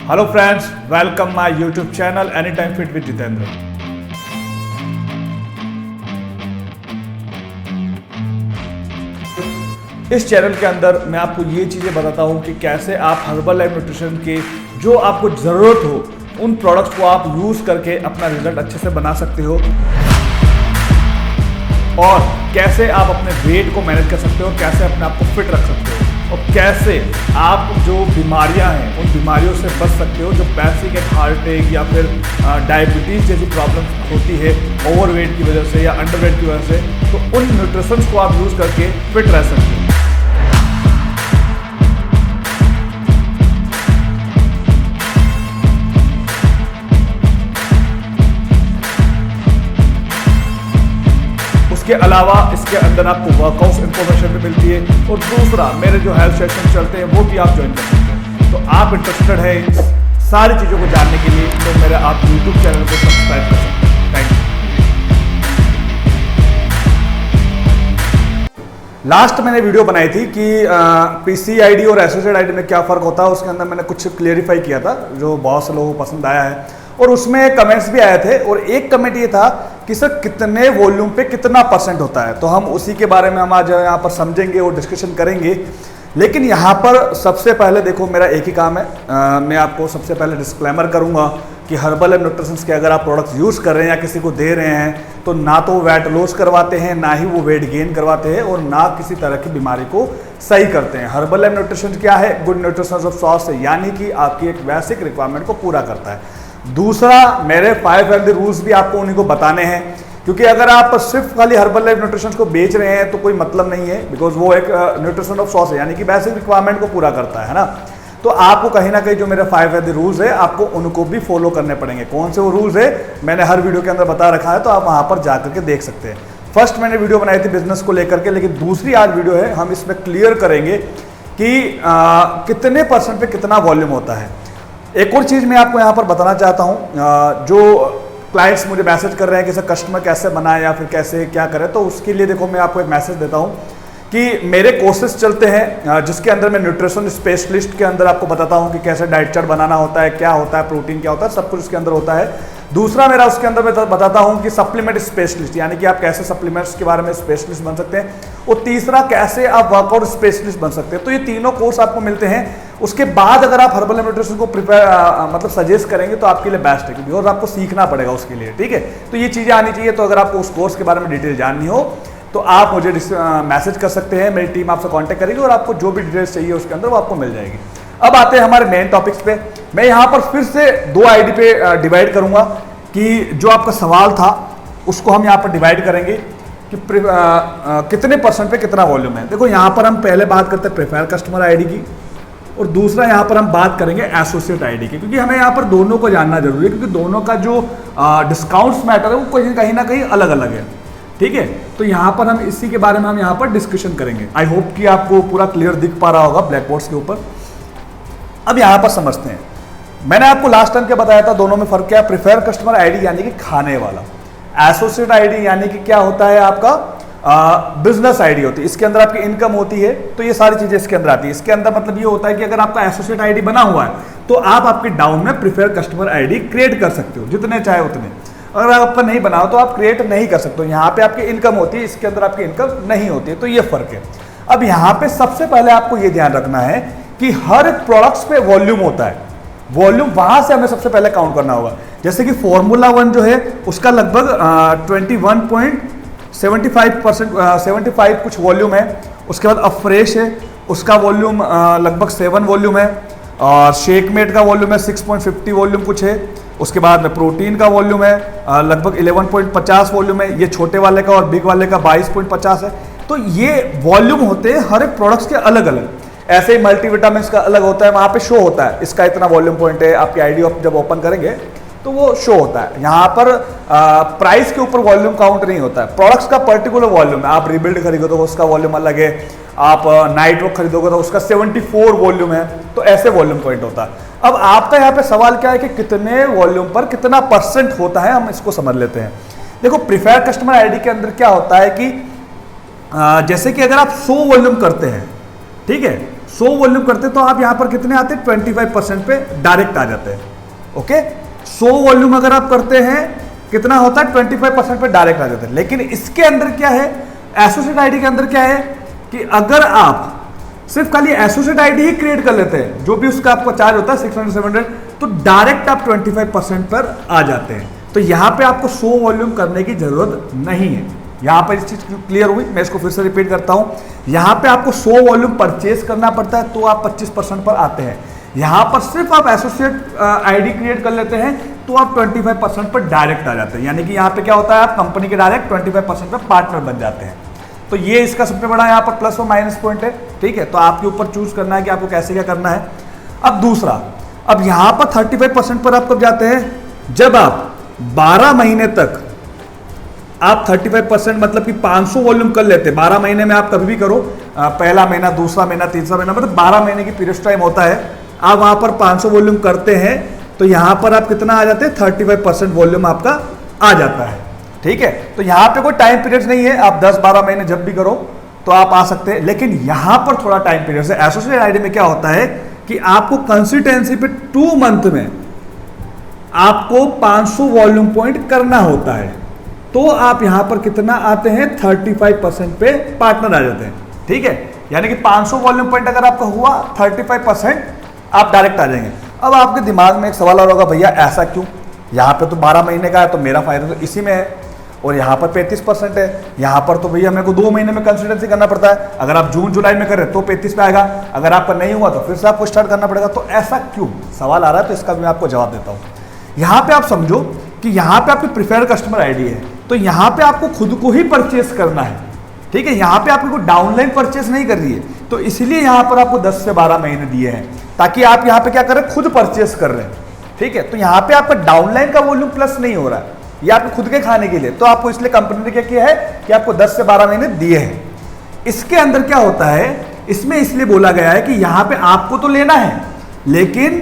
Hello friends, welcome my YouTube channel any time fit with Jitendra. इस channel के अंदर मैं आपको ये चीज़ें बताता हूँ कि कैसे आप हर्बल लाइफ न्यूट्रिशन के जो आपको ज़रूरत हो उन प्रोडक्ट्स को आप यूज़ करके अपना रिजल्ट अच्छे से बना सकते हो और कैसे आप अपने वेट को मैनेज कर सकते हो, कैसे अपने आप को फिट रख सकते हो और कैसे आप जो बीमारियां हैं उन बीमारियों से बच सकते हो जो बेसिक एक हार्ट अटैक या फिर डायबिटीज़ जैसी प्रॉब्लम होती है ओवरवेट की वजह से या अंडरवेट की वजह से। तो उन न्यूट्रिशंस को आप यूज़ करके फिट रह सकते हो। इसके अलावा इसके अंदर आपको वर्कआउट इन्फॉर्मेशन भी मिलती है और दूसरा मेरे जो हेल्थ सेशन चलते हैं वो भी आप ज्वाइन कर सकते हैं। तो आप इंटरेस्टेड है इन सारी चीज़ों को जानने के लिए तो मेरे आप यूट्यूब चैनल को सब्सक्राइब कर सकते हैं। Thank you. लास्ट मैंने वीडियो बनाई थी कि पीसी आईडी और एसोसिएट आईडी में क्या फ़र्क होता है, उसके अंदर मैंने कुछ क्लियरिफाई किया था जो बहुत से लोगों को पसंद आया है और उसमें कमेंट्स भी आए थे। और एक कमेंट ये था कि सर कितने वॉल्यूम पे कितना परसेंट होता है, तो हम उसी के बारे में हम आज यहाँ पर समझेंगे और डिस्कशन करेंगे। लेकिन यहाँ पर सबसे पहले देखो मेरा एक ही काम है, मैं आपको सबसे पहले डिस्क्लेमर करूँगा कि हर्बल एंड न्यूट्रिशंस के अगर आप प्रोडक्ट्स यूज़ कर रहे हैं या किसी को दे रहे हैं तो ना तो वेट लॉस करवाते हैं, ना ही वो वेट गेन करवाते हैं और ना किसी तरह की बीमारी को सही करते हैं। हर्बल एंड न्यूट्रिशन क्या है? गुड न्यूट्रिशन ऑफ सॉस है, यानी कि आपकी एक बेसिक रिक्वायरमेंट को पूरा करता है। दूसरा, मेरे 5 हेल्दी रूल्स भी आपको उन्हीं को बताने हैं, क्योंकि अगर आप सिर्फ खाली हर्बल लाइफ न्यूट्रिशन को बेच रहे हैं तो कोई मतलब नहीं है, बिकॉज वो एक न्यूट्रिशन ऑफ सॉस है, यानी कि बेसिक रिक्वायरमेंट को पूरा करता है ना। तो आपको कहीं ना कहीं जो मेरे 5 हेल्दी रूल्स है आपको उनको भी फॉलो करने पड़ेंगे। कौन से वो रूल्स है मैंने हर वीडियो के अंदर बता रखा है, तो आप वहां पर जाकर के देख सकते हैं। फर्स्ट मैंने वीडियो बनाई थी बिजनेस को लेकर के, लेकिन दूसरी आज वीडियो है हम इसमें क्लियर करेंगे कि कितने परसेंट पे कितना वॉल्यूम होता है। एक और चीज़ मैं आपको यहाँ पर बताना चाहता हूँ, जो क्लाइंट्स मुझे मैसेज कर रहे हैं कि सर कस्टमर कैसे बनाए या फिर कैसे क्या करें, तो उसके लिए देखो मैं आपको एक मैसेज देता हूँ कि मेरे कोर्सेज चलते हैं जिसके अंदर मैं न्यूट्रिशन स्पेशलिस्ट के अंदर आपको बताता हूँ कि कैसे डाइट चार्ट बनाना होता है, क्या होता है, प्रोटीन क्या होता है, सब कुछ उसके अंदर होता है। दूसरा मेरा उसके अंदर मैं बताता हूँ कि सप्लीमेंट स्पेशलिस्ट, यानी कि आप कैसे सप्लीमेंट्स के बारे में स्पेशलिस्ट बन सकते हैं, और तीसरा कैसे आप वर्कआउट स्पेशलिस्ट बन सकते हैं। तो ये तीनों कोर्स आपको मिलते हैं। उसके बाद अगर आप हर्बल न्यूट्रिशन को मतलब सजेस्ट करेंगे तो आपके लिए बेस्ट है, क्योंकि और आपको सीखना पड़ेगा उसके लिए, ठीक है। तो ये चीज़ें आनी चाहिए। तो अगर आपको उस कोर्स के बारे में डिटेल जाननी हो तो आप मुझे मैसेज कर सकते हैं, मेरी टीम आपसे कांटेक्ट करेगी और आपको जो भी डिटेल्स चाहिए उसके अंदर वो आपको मिल जाएगी। अब आते हैं हमारे मेन टॉपिक्स पे। मैं यहाँ पर फिर से 2 आईडी पे डिवाइड करूँगा कि जो आपका सवाल था उसको हम यहाँ पर डिवाइड करेंगे कि कितने परसेंट पे कितना वॉल्यूम है। देखो यहाँ पर हम पहले बात करते हैं प्रेफर कस्टमर आईडी की और दूसरा यहाँ पर हम बात करेंगे एसोसिएट आईडी की, क्योंकि हमें यहाँ पर दोनों को जानना जरूरी है, क्योंकि दोनों का जो डिस्काउंट्स मैटर है वो कहीं ना कहीं अलग अलग है, ठीक है। तो यहाँ पर हम इसी के बारे में हम यहाँ पर डिस्कशन करेंगे। आई होप कि आपको पूरा क्लियर दिख पा रहा होगा ब्लैक बोर्ड्स के ऊपर। अब यहाँ पर समझते हैं, मैंने आपको लास्ट टाइम क्या बताया था, दोनों में फर्क क्या है। प्रेफर कस्टमर आईडी यानी कि खाने वाला, एसोसिएट आईडी यानी कि क्या होता है आपका बिजनेस आईडी होती है, इसके अंदर आपकी इनकम होती है। तो ये सारी चीजें इसके अंदर आती है। इसके अंदर मतलब ये होता है कि अगर आपका एसोसिएट आईडी बना हुआ है तो आप आपके डाउन में प्रेफर कस्टमर आईडी क्रिएट कर सकते हो, जितने चाहे उतने। अगर आपका नहीं बना हो तो आप क्रिएट नहीं कर सकते हो। यहाँ पे आपकी इनकम होती है, इसके अंदर आपकी इनकम नहीं होती है, तो ये फर्क है। अब यहाँ पे सबसे पहले आपको ये ध्यान रखना है कि हर एक प्रोडक्ट्स पे वॉल्यूम होता है। वॉल्यूम वहां से हमें सबसे पहले काउंट करना होगा। जैसे कि फॉर्मूला 1 जो है उसका लगभग 21.75% कुछ वॉल्यूम है। उसके बाद अफ्रेश है, उसका वॉल्यूम लगभग 7 वॉल्यूम है, और शेकमेट का वॉल्यूम है 6.50 वॉल्यूम कुछ है। उसके बाद में प्रोटीन का वॉल्यूम है लगभग 11.50 वॉल्यूम है। ये छोटे वाले का और बिग वाले का 22.50 है। तो ये वॉल्यूम होते हैं हर एक प्रोडक्ट्स के अलग अलग। ऐसे ही मल्टीविटामिन का अलग होता है, वहाँ पे शो होता है इसका इतना वॉल्यूम पॉइंट है। आपकी आईडी जब ओपन करेंगे तो वो शो होता है। यहाँ पर प्राइस के ऊपर वॉल्यूम काउंट नहीं होता है, प्रोडक्ट्स का पर्टिकुलर वॉल्यूम है। आप रिबिल्ड खरीदो तो उसका वॉल्यूम अलग है, आप नाइट वर्क खरीदोगे तो उसका 74 वॉल्यूम है। तो ऐसे वॉल्यूम पॉइंट होता है। अब आपका यहाँ पे सवाल क्या है कि कितने वॉल्यूम पर कितना परसेंट होता है, हम इसको समझ लेते हैं। देखो प्रिफर्ड कस्टमर आईडी के अंदर क्या होता है कि जैसे कि अगर आप 100 वॉल्यूम करते हैं, ठीक है, 100 वॉल्यूम करते तो आप यहां पर कितने आते हैं 25% पे डायरेक्ट आ जाते हैं। ओके, 100 वॉल्यूम अगर आप करते हैं कितना होता है 25% पे डायरेक्ट आ जाते हैं। लेकिन इसके अंदर क्या है, एसोसिएट आईडी के अंदर क्या है कि अगर आप सिर्फ खाली एसोसिएट आईडी ही क्रिएट कर लेते हैं, जो भी उसका आपको चार्ज होता है 600-700, तो डायरेक्ट आप 25% पर आ जाते हैं। तो यहां पे आपको 100 वॉल्यूम करने की जरूरत नहीं है। यहां पर इस चीज क्लियर हुई, मैं इसको फिर से रिपीट करता हूं। यहां पे आपको 100 वॉल्यूम परचेज करना पड़ता है तो आप 25% पर आते हैं। यहां पर सिर्फ आप एसोसिएट आईडी क्रिएट कर लेते हैं तो आप 25% पर डायरेक्ट आ जाते हैं। यानी कि यहां पे क्या होता है, आप कंपनी के डायरेक्ट 25% पर पार्टनर बन जाते हैं। तो ये इसका सबसे बड़ा यहाँ पर प्लस और माइनस पॉइंट है। ठीक है, तो आपके ऊपर चूज करना है कि आपको कैसे क्या करना है। अब दूसरा, अब यहां पर 35% पर आप कब जाते हैं, जब आप 12 महीने तक आप 35% मतलब कि 500 वॉल्यूम कर लेते हैं। 12 महीने में आप कभी भी करो, पहला महीना, दूसरा महीना, तीसरा महीना, मतलब 12 महीने की पीरियड टाइम होता है। आप वहां पर 500 वॉल्यूम करते हैं तो यहां पर आप कितना आ जाते हैं 35% वॉल्यूम आपका आ जाता है। ठीक है, तो यहां पे कोई टाइम पीरियड नहीं है, आप 10-12 महीने जब भी करो तो आप आ सकते हैं। लेकिन यहां पर थोड़ा टाइम पीरियड है। एसोसिएट आईडी में क्या होता है कि आपको कंसिस्टेंसी पे 2 मंथ में आपको 500 वॉल्यूम पॉइंट करना होता है, तो आप यहां पर कितना आते हैं 35% पे पार्टनर आ जाते हैं। ठीक है, यानी कि 500 वॉल्यूम पॉइंट अगर आपका हुआ 35% आप डायरेक्ट आ जाएंगे। अब आपके दिमाग में एक सवाल और होगा, भैया ऐसा क्यों, यहां पे तो 12 महीने का है तो मेरा फायदा तो इसी में है, और यहाँ पर 35% है। यहाँ पर तो भैया मेरे को 2 महीने में कंसिस्टेंसी करना पड़ता है। अगर आप जून जुलाई में करें तो 35 पे आएगा, अगर आपका नहीं हुआ तो फिर से आपको स्टार्ट करना पड़ेगा। तो ऐसा क्यों सवाल आ रहा है, तो इसका भी मैं आपको जवाब देता हूँ। यहाँ पे आप समझो कि यहाँ पे आपकी प्रिफर्ड कस्टमर आईडी है, तो यहाँ पे आपको खुद को ही परचेस करना है। ठीक है, यहाँ पे आपको डाउनलाइन परचेस नहीं कर रही है, तो इसलिए यहाँ पर आपको 10 से 12 महीने दिए हैं, ताकि आप यहाँ पे क्या करें, खुद परचेस कर रहे हैं। ठीक है, तो यहाँ पे आपका डाउनलाइन का वॉल्यूम प्लस नहीं हो रहा है, ये आपको खुद के खाने के लिए, तो आपको इसलिए कंपनी ने क्या किया है कि आपको 10 से 12 महीने दिए हैं। इसके अंदर क्या होता है, इसमें इसलिए बोला गया है कि यहां पे आपको तो लेना है, लेकिन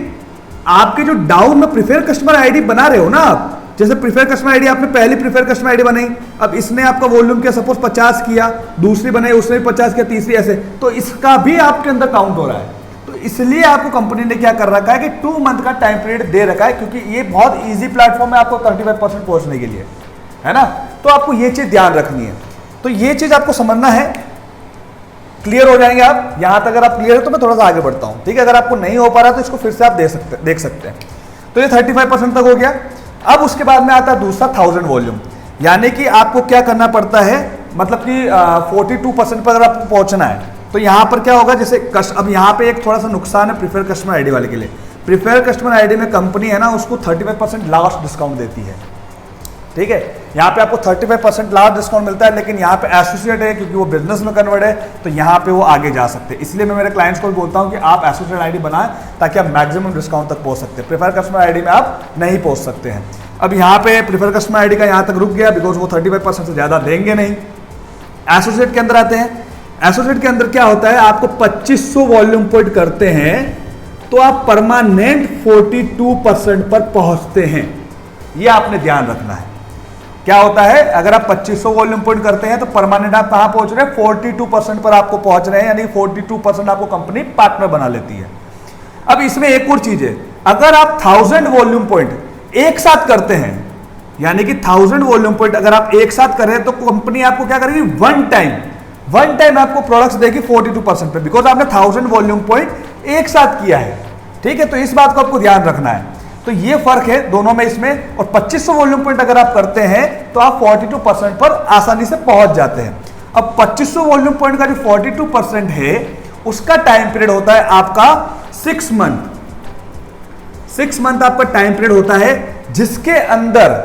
आपके जो डाउन में प्रीफर कस्टमर आईडी बना रहे हो ना आप, जैसे प्रीफर कस्टमर आईडी आपने पहली प्रीफर कस्टमर आईडी बनाई, अब इसने आपका वॉल्यूम किया सपोज 50 किया, दूसरी बनाई उसने भी 50 किया, तीसरी ऐसे, तो इसका भी आपके अंदर काउंट हो रहा है। तो इसलिए आपको कंपनी ने क्या कर रखा है कि 2 मंथ का टाइम पीरियड दे रखा है, क्योंकि ये बहुत इजी प्लेटफॉर्म है आपको 35% पहुंचने के लिए, है ना। तो आपको ये चीज ध्यान रखनी है, तो ये चीज आपको समझना है। क्लियर हो जाएंगे आप, यहां तक अगर आप क्लियर है तो मैं थोड़ा सा आगे बढ़ता हूं। ठीक है, अगर आपको नहीं हो पा रहा तो इसको फिर से आप देख सकते हैं। तो ये 35% तक हो गया। अब उसके बाद में आता है दूसरा 1000 वॉल्यूम, यानी कि आपको क्या करना पड़ता है, मतलब कि 42% पर अगर आपको पहुंचना है तो यहां पर क्या होगा, जैसे अब यहां पे एक थोड़ा सा नुकसान है प्रीफर कस्टमर आईडी वाले के लिए। प्रीफर कस्टमर आईडी में कंपनी है ना, उसको 35% लास्ट डिस्काउंट देती है। ठीक है, यहाँ पे आपको 35% लास्ट डिस्काउंट मिलता है, लेकिन यहाँ पे एसोसिएट है क्योंकि वो बिजनेस में कन्वर्ट है, तो यहाँ पे वो आगे जा सकते हैं। इसलिए मैं मेरे क्लाइंट्स को भी बोलता हूँ कि आप एसोसिएट आईडी बनाएं ताकि आप मैक्सिमम डिस्काउंट तक पहुंच सकते हैं। प्रीफर कस्टमर आईडी में आप नहीं पहुंच सकते हैं। अब यहाँ पे प्रीफर कस्टमर आईडी का यहाँ तक रुक गया, बिकॉज वो 35% से ज्यादा देंगे नहीं। एसोसिएट के अंदर आते हैं। एसोसिएट के अंदर क्या होता है, आपको 2500 वॉल्यूम पॉइंट करते हैं तो आप परमानेंट 42% पर पहुंचते हैं। ये आपने ध्यान रखना है। क्या होता है, अगर आप 2500 वॉल्यूम पॉइंट करते हैं तो परमानेंट आप कहां पहुंच रहे हैं, 42% पर आपको पहुंच रहे हैं, यानी 42% आपको कंपनी पार्टनर बना लेती है। अब इसमें एक और चीज है, अगर आप 1000 वॉल्यूम पॉइंट एक साथ करते हैं, यानी कि 1000 वॉल्यूम पॉइंट अगर आप एक साथ करें तो कंपनी आपको क्या करेगी, वन टाइम आपको प्रोडक्ट्स देगी 42% पे, बिकॉज आपने 1000 वॉल्यूम पॉइंट एक साथ किया है। ठीक है, तो इस बात को आपको ध्यान रखना है। तो ये फर्क है दोनों में इसमें। और 2500 वॉल्यूम पॉइंट अगर आप करते हैं तो आप 42% पर आसानी से पहुंच जाते हैं। अब 2500 वॉल्यूम पॉइंट का जो 42% है उसका टाइम पीरियड होता है आपका 6 मंथ। 6 मंथ आपका टाइम पीरियड होता है, जिसके अंदर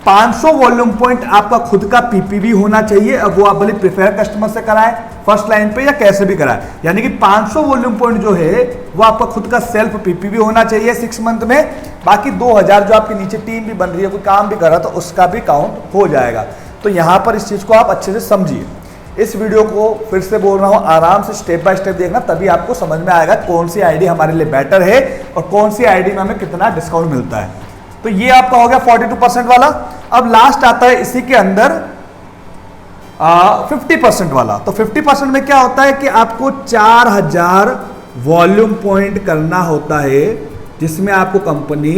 500 वॉल्यूम पॉइंट आपका खुद का पीपीवी होना चाहिए। अब वो आप भले प्रीफर कस्टमर से कराएं फर्स्ट लाइन पे या कैसे भी कराएं, यानी कि 500 वॉल्यूम पॉइंट जो है वो आपका खुद का सेल्फ पीपीवी होना चाहिए 6 मंथ में। बाकी 2000 जो आपके नीचे टीम भी बन रही है, कोई काम भी कर रहा है, तो उसका भी काउंट हो जाएगा। तो यहां पर इस चीज को आप अच्छे से समझिए। इस वीडियो को फिर से बोल रहा हूं, आराम से स्टेप बाय स्टेप देखना, तभी आपको समझ में आएगा कौन सी आईडी हमारे लिए बेटर है और कौन सी आईडी में हमें कितना डिस्काउंट मिलता है। तो ये आपका हो गया 42% वाला। अब लास्ट आता है इसी के अंदर 50% वाला। तो 50% में क्या होता है कि आपको 4000 वॉल्यूम पॉइंट करना होता है जिसमें आपको कंपनी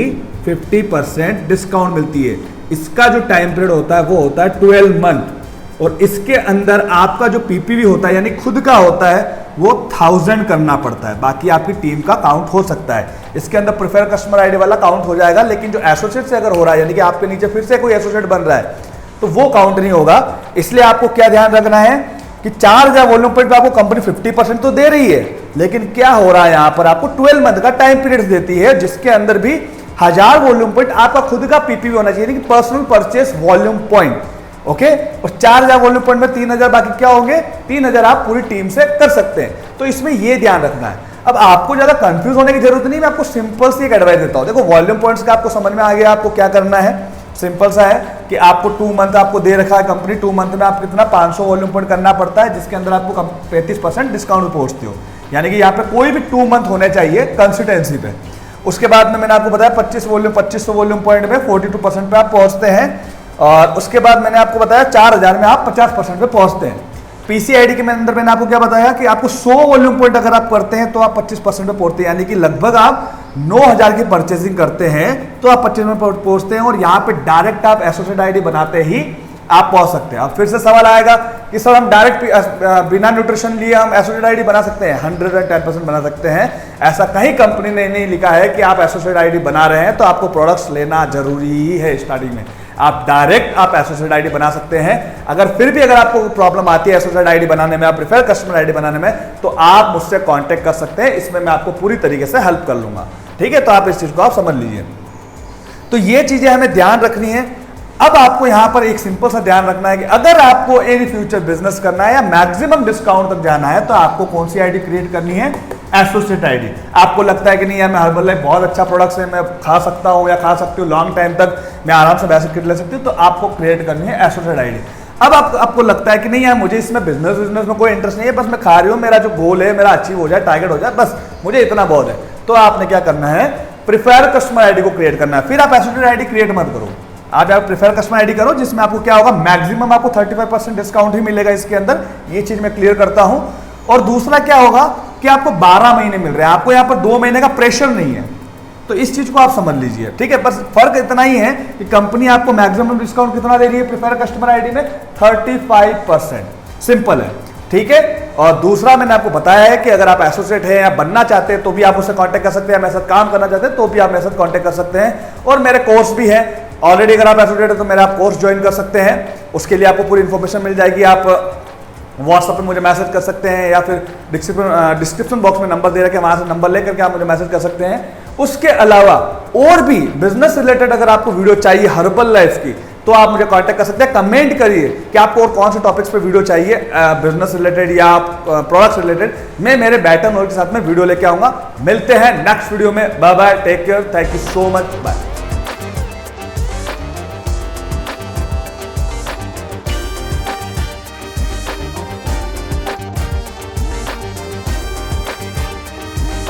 50% डिस्काउंट मिलती है। इसका जो टाइम पीरियड होता है वो होता है 12 मंथ, और इसके अंदर आपका जो पीपीवी होता है यानी खुद का होता है वो 1000 करना पड़ता है। बाकी आपकी टीम का काउंट हो सकता है, इसके अंदर प्रेफर कस्टमर आईडी वाला काउंट हो जाएगा, लेकिन जो एसोसिएट से अगर हो रहा है यानी कि आपके नीचे फिर से कोई एसोसिएट बन रहा है तो वो काउंट नहीं होगा। इसलिए आपको क्या ध्यान रखना है कि 4000 वॉल्यूम पॉइंट पे आपको कंपनी 50% तो दे रही है, लेकिन क्या हो रहा है यहां पर आपको 12 मंथ का टाइम पीरियड देती है, जिसके अंदर भी 1000 वॉल्यूम पॉइंट आपका खुद का पीपीवी होना चाहिए, personal purchase volume point. Okay, और 4000 वॉल्यूम पॉइंट में 3000 बाकी क्या होंगे, 3000 आप पूरी टीम से कर सकते हैं। तो इसमें यह ध्यान रखना है। अब आपको ज्यादा कंफ्यूज होने की जरूरत नहीं, मैं आपको सिंपल सी एक एडवाइस देता हूं। देखो, वॉल्यूम पॉइंट्स का आपको समझ में आ गया आपको क्या करना है। सिंपल सा है कि आपको 2 मंथ आपको दे रखा है कंपनी, 2 मंथ में आप कितना 500 वॉल्यूम पॉइंट करना पड़ता है, जिसके अंदर आपको 35% डिस्काउंट पे पहुंचते हो, यानी कि यहाँ पे कोई भी 2 मंथ होने चाहिए कंसिस्टेंसी पे। उसके बाद में मैंने आपको बताया 2500 वॉल्यूम पॉइंट में 42% पे आप पहुंचते हैं, और उसके बाद मैंने आपको बताया 4000 में आप 50% पे पहुंचते हैं। पीसीआईडी के अंदर मैंने आपको क्या बताया कि आपको 100 वॉल्यूम पॉइंट अगर आप करते हैं तो आप 25% पे पहुंचते हैं, यानी कि लगभग आप 9000 की परचेसिंग करते हैं तो आप 25 में पहुंचते हैं, और यहाँ पे डायरेक्ट आप एसोसिएट आईडी बनाते ही आप पहुंच सकते हैं। अब फिर से सवाल आएगा कि सर हम डायरेक्ट बिना न्यूट्रिशन लिए हम एसोसिएट आईडी बना सकते हैं? 110% बना सकते हैं। ऐसा कहीं कंपनी ने नहीं लिखा है कि आप एसोसिएट आईडी बना रहे हैं तो आपको प्रोडक्ट्स लेना जरूरी है स्टार्टिंग में। आप डायरेक्ट आप एसोसिएट आईडी बना सकते हैं। अगर फिर भी अगर आपको प्रॉब्लम आती है एसोसिएट आईडी बनाने में, आप प्रेफर कस्टमर आईडी बनाने में, तो आप मुझसे कांटेक्ट कर सकते हैं। इसमें मैं आपको पूरी तरीके से हेल्प कर लूंगा। ठीक है, तो आप इस चीज को आप समझ लीजिए। तो ये चीजें हमें ध्यान रखनी है। अब आपको यहां पर एक सिंपल सा ध्यान रखना है कि अगर आपको इन फ्यूचर बिजनेस करना है या मैक्सिमम डिस्काउंट तक जाना है तो आपको कौन सी आईडी क्रिएट करनी है? Associate ID. आपको लगता है कि नहीं यार मैं हर्बल लाइफ बहुत अच्छा प्रोडक्ट है, मैं खा सकता हूं या खा सकती हूँ लॉन्ग टाइम तक, मैं आराम से बेसिक किट ले सकती हूँ, तो आपको क्रिएट करनी है एसोसिएट आईडी। अब आपको लगता है कि नहीं यार मुझे इसमें बिजनेस में कोई इंटरेस्ट नहीं है, बस मैं खा रही हूँ, मेरा जो गोल है मेरा अचीव हो जाए, टारगेट हो जाए, बस मुझे इतना बहुत है, तो आपने क्या करना है? प्रिफर कस्टमर आईडी को क्रिएट करना है। फिर आप एसोसिएट आईडी क्रिएट मत करो, आप प्रेफर कस्टमर आईडी करो, जिसमें आपको क्या होगा, मैक्सिमम आपको 35% डिस्काउंट ही मिलेगा इसके अंदर। ये चीज मैं क्लियर करता हूं। और दूसरा क्या होगा कि आपको 12 महीने मिल रहे हैं, आपको यहाँ पर 2 महीने का प्रेशर नहीं है। तो इस चीज को आप समझ लीजिए। ठीक है, बस फर्क इतना ही है कि कंपनी आपको मैक्सिमम डिस्काउंट कितना दे रही है प्रेफर कस्टमर आईडी में? 35%। सिंपल है। ठीक है, और दूसरा मैंने आपको बताया है कि अगर आप एसोसिएट हैं या बनना चाहते हैं तो भी आप उससे कांटेक्ट कर सकते हैं, मेरे साथ काम करना चाहते हैं तो भी आप मेरे साथ कांटेक्ट कर सकते हैं। और मेरे कोर्स भी है ऑलरेडी, अगर आप एसोसिएट है तो मेरा आप कोर्स ज्वाइन कर सकते हैं। उसके लिए आपको पूरी इंफॉर्मेशन मिल जाएगी। आप व्हाट्सएप पे मुझे मैसेज कर सकते हैं या फिर डिस्क्रिप्शन बॉक्स में नंबर दे रखे हैं, वहां से नंबर लेकर के आप मुझे मैसेज कर सकते हैं। उसके अलावा और भी बिजनेस रिलेटेड अगर आपको वीडियो चाहिए हर्बल लाइफ की तो आप मुझे कांटेक्ट कर सकते हैं। कमेंट करिए कि आपको और कौन से टॉपिक्स पे वीडियो चाहिए, बिजनेस रिलेटेड या प्रोडक्ट्स रिलेटेड। मैं मेरे बैटर नोट के साथ में वीडियो लेके आऊंगा। मिलते हैं नेक्स्ट वीडियो में। Bye bye, take care, thank you so much, bye.